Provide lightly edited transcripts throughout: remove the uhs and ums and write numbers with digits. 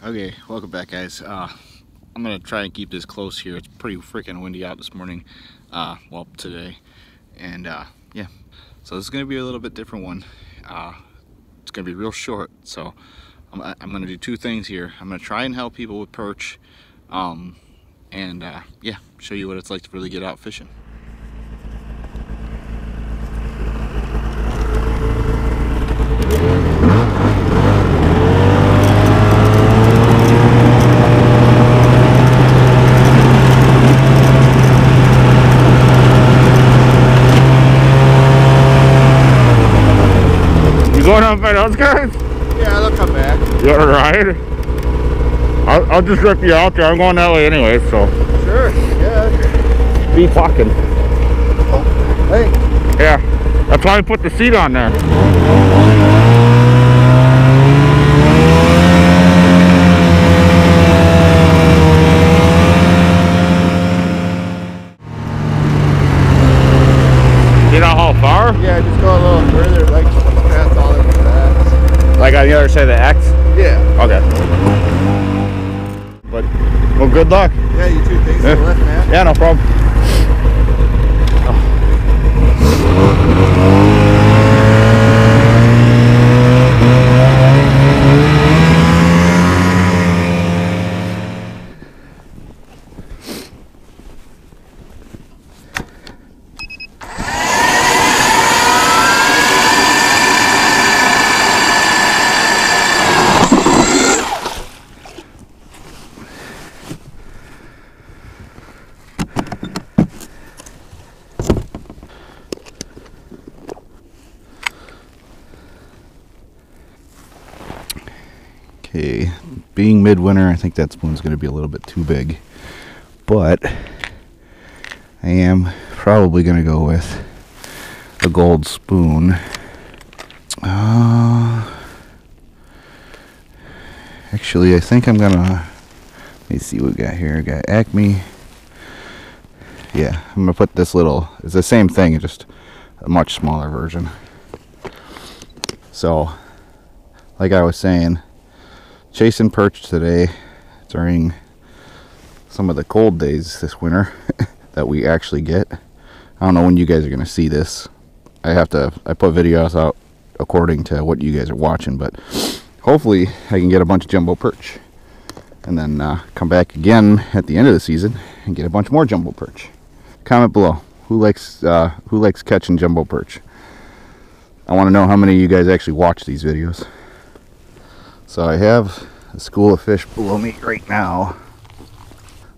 Okay, welcome back, guys. I'm gonna try and keep this close here. It's pretty freaking windy out this morning, well, today, and yeah, so this is gonna be a little bit different one. It's gonna be real short, so I'm gonna do two things here. I'm gonna try and help people with perch, and yeah, show you what it's like to really get out fishing. Going on by those guys? Yeah, they'll come back. You want to ride? I'll just rip you out there. I'm going that way anyway, so. Sure, yeah. Be talking. Oh, hey. Yeah, that's why I put the seat on there. You know how far? Yeah, just go a little further, like past all of that. Like on the other side of the X? Yeah. Okay. But, well, good luck. Yeah, you too. Thanks for the lift, man. Yeah, no problem. Okay, being midwinter, I think that spoon's going to be a little bit too big, but I am probably going to go with a gold spoon. Actually, I think I'm going to, let me see what we got here. I got Acme. Yeah, I'm going to put this little, it's the same thing, just a much smaller version. So, like I was saying, chasing perch today during some of the cold days this winter that we actually get. I don't know when you guys are going to see this. I put videos out according to what you guys are watching, but hopefully I can get a bunch of jumbo perch and then come back again at the end of the season and get a bunch more jumbo perch. Comment below who likes catching jumbo perch. I want to know how many of you guys actually watch these videos. So I have a school of fish below me right now.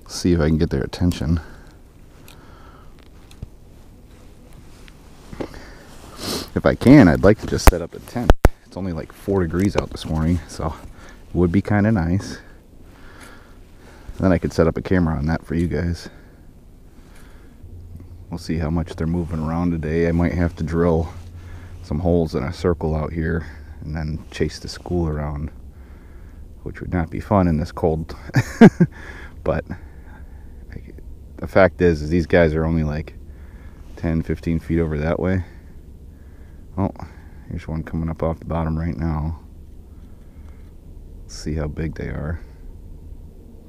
Let's see if I can get their attention. If I can, I'd like to just set up a tent. It's only like 4 degrees out this morning, so it would be kind of nice. Then I could set up a camera on that for you guys. We'll see how much they're moving around today. I might have to drill some holes in a circle out here and then chase the school around, which would not be fun in this cold. But the fact is these guys are only like 10-15 feet over that way. Oh, here's one coming up off the bottom right now. Let's see how big they are.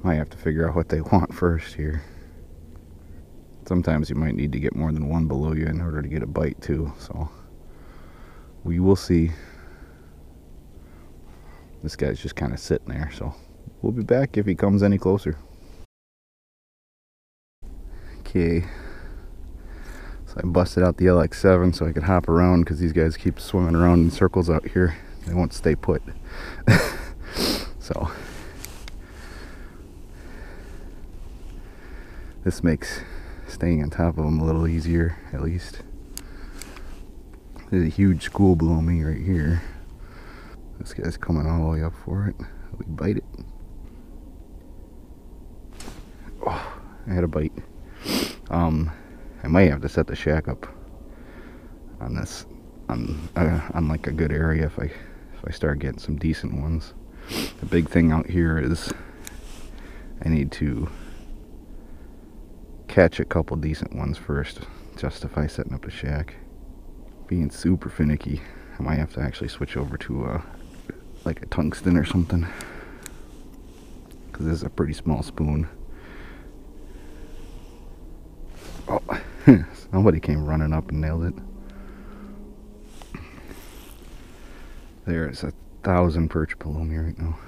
Might have to figure out what they want first here. Sometimes you might need to get more than one below you in order to get a bite too, so we will see. This guy's just kind of sitting there, so we'll be back if he comes any closer. Okay, so I busted out the LX7 so I could hop around because these guys keep swimming around in circles out here. They won't stay put. So this makes staying on top of them a little easier, at least. There's a huge school below me right here. This guy's coming all the way up for it. We bite it. Oh, I had a bite. I might have to set the shack up on this, on like a good area if I start getting some decent ones. The big thing out here is I need to catch a couple decent ones first, justify setting up the shack. Being super finicky, I might have to actually switch over to like a tungsten or something. because this is a pretty small spoon. Oh, somebody came running up and nailed it. There's 1,000 perch below me right now.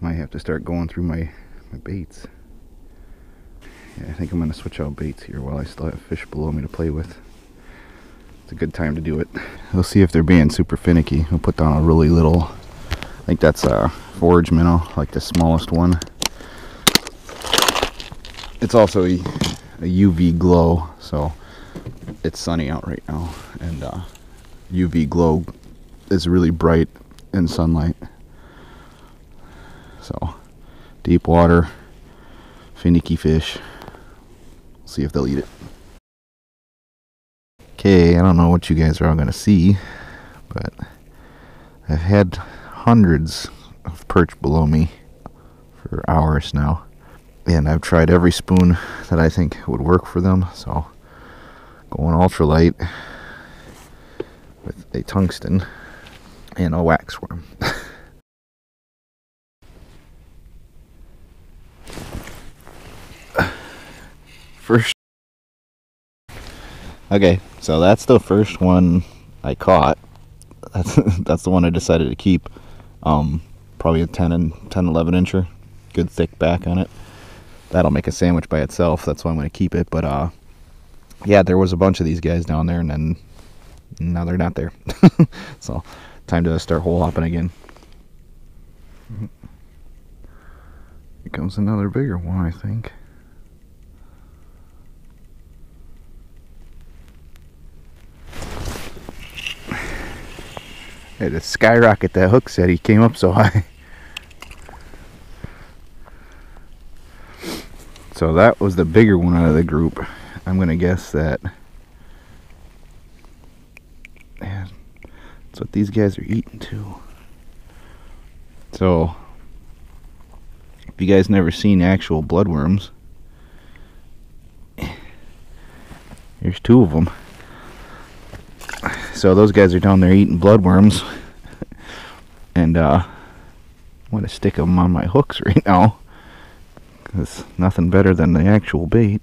I might have to start going through my baits. Yeah, I think I'm going to switch out baits here while I still have fish below me to play with. It's a good time to do it. We'll see if they're being super finicky. We'll put down a really little, I think that's a forage minnow, like the smallest one. It's also a UV glow, so it's sunny out right now, and UV glow is really bright in sunlight. So deep water, finicky fish. See if they'll eat it. Okay, I don't know what you guys are all gonna see, but I've had hundreds of perch below me for hours now, and I've tried every spoon that I think would work for them. So going ultralight with a tungsten and a wax worm. First, okay, so that's the first one I caught. That's the one I decided to keep. Probably a 10 and 11 incher, good thick back on it. That'll make a sandwich by itself. That's why I'm going to keep it. But yeah, there was a bunch of these guys down there, and then now they're not there. So time to start hole hopping again. Here comes another bigger one, I think. Had to skyrocket that hook set. He came up so high. So that was the bigger one out of the group. I'm gonna guess that. Man, that's what these guys are eating too. So, if you guys never seen actual bloodworms, here's two of them. So those guys are down there eating bloodworms, and I'm gonna stick them on my hooks right now, because nothing better than the actual bait.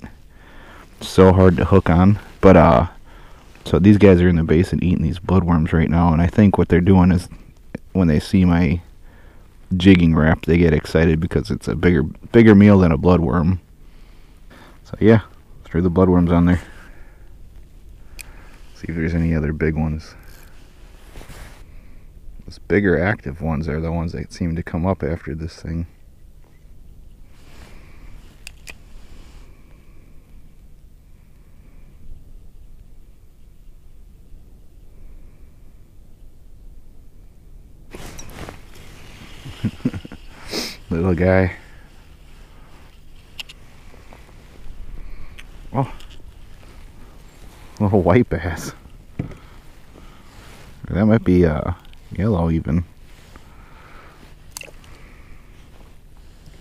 It's so hard to hook on. But so these guys are in the basin eating these bloodworms right now, and I think what they're doing is when they see my jigging wrap, they get excited because it's a bigger meal than a bloodworm. So yeah, threw the bloodworms on there. See if there's any other big ones. Those bigger active ones are the ones that seem to come up after this thing. Little guy. Oh. Little white bass. That might be yellow even.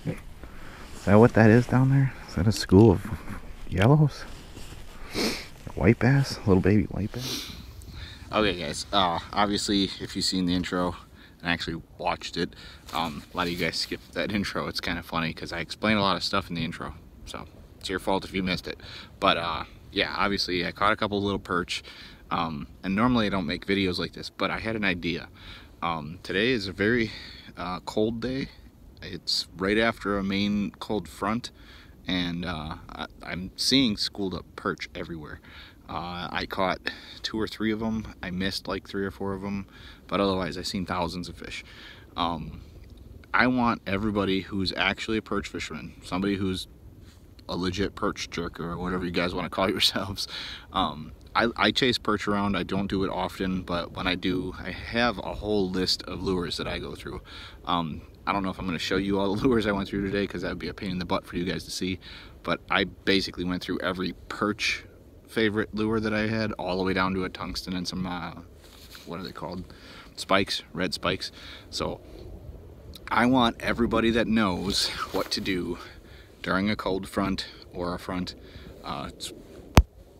Is that what that is down there? Is that a school of yellows? White bass? Little baby white bass? Okay guys, obviously if you've seen the intro and actually watched it, a lot of you guys skipped that intro. It's kind of funny because I explain a lot of stuff in the intro, so it's your fault if you missed it. But yeah, obviously I caught a couple little perch, and normally I don't make videos like this, but I had an idea. Today is a very cold day. It's right after a main cold front, and I'm seeing schooled up perch everywhere. I caught 2 or 3 of them. I missed like 3 or 4 of them, but otherwise I've seen thousands of fish. I want everybody who's actually a perch fisherman, somebody who's a legit perch jerker or whatever you guys want to call yourselves. I chase perch around. I don't do it often, but when I do, I have a whole list of lures that I go through. I don't know if I'm going to show you all the lures I went through today because that would be a pain in the butt for you guys to see, but I basically went through every perch favorite lure that I had, all the way down to a tungsten and some what are they called, spikes, red spikes. So I want everybody that knows what to do during a cold front or a front. It's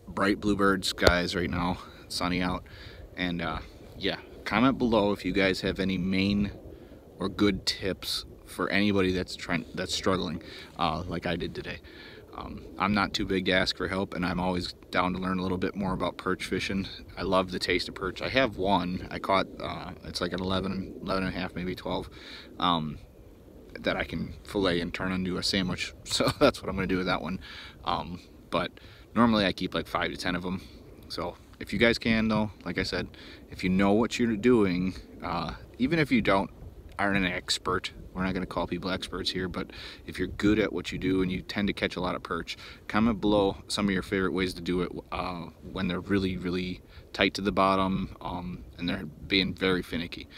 bright bluebird skies right now, it's sunny out, and yeah, comment below if you guys have any main or good tips for anybody that's struggling, like I did today. I'm not too big to ask for help, and I'm always down to learn a little bit more about perch fishing. I love the taste of perch. I have one I caught, it's like an 11 and a half, maybe 12, that I can fillet and turn into a sandwich, so that's what I'm gonna do with that one. But normally I keep like 5 to 10 of them. So if you guys can, though, like I said, if you know what you're doing, even if you aren't an expert, we're not going to call people experts here, but if you're good at what you do and you tend to catch a lot of perch, comment below some of your favorite ways to do it when they're really, really tight to the bottom, and they're being very finicky.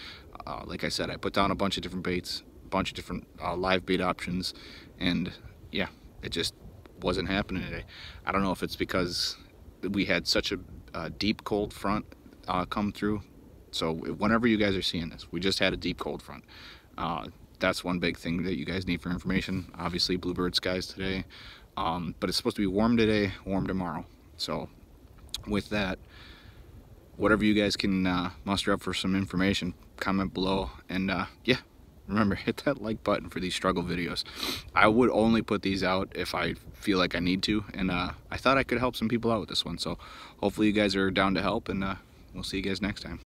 Like I said, I put down a bunch of different baits, a bunch of different live bait options, and yeah, it just wasn't happening today. I don't know if it's because we had such a deep cold front come through. So whenever you guys are seeing this, we just had a deep cold front. That's one big thing that you guys need for information. Obviously bluebird skies today, but it's supposed to be warm today, warm tomorrow. So with that, whatever you guys can muster up for some information, comment below, and yeah, remember, hit that like button for these struggle videos. I would only put these out if I feel like I need to, and I thought I could help some people out with this one. So hopefully you guys are down to help, and we'll see you guys next time.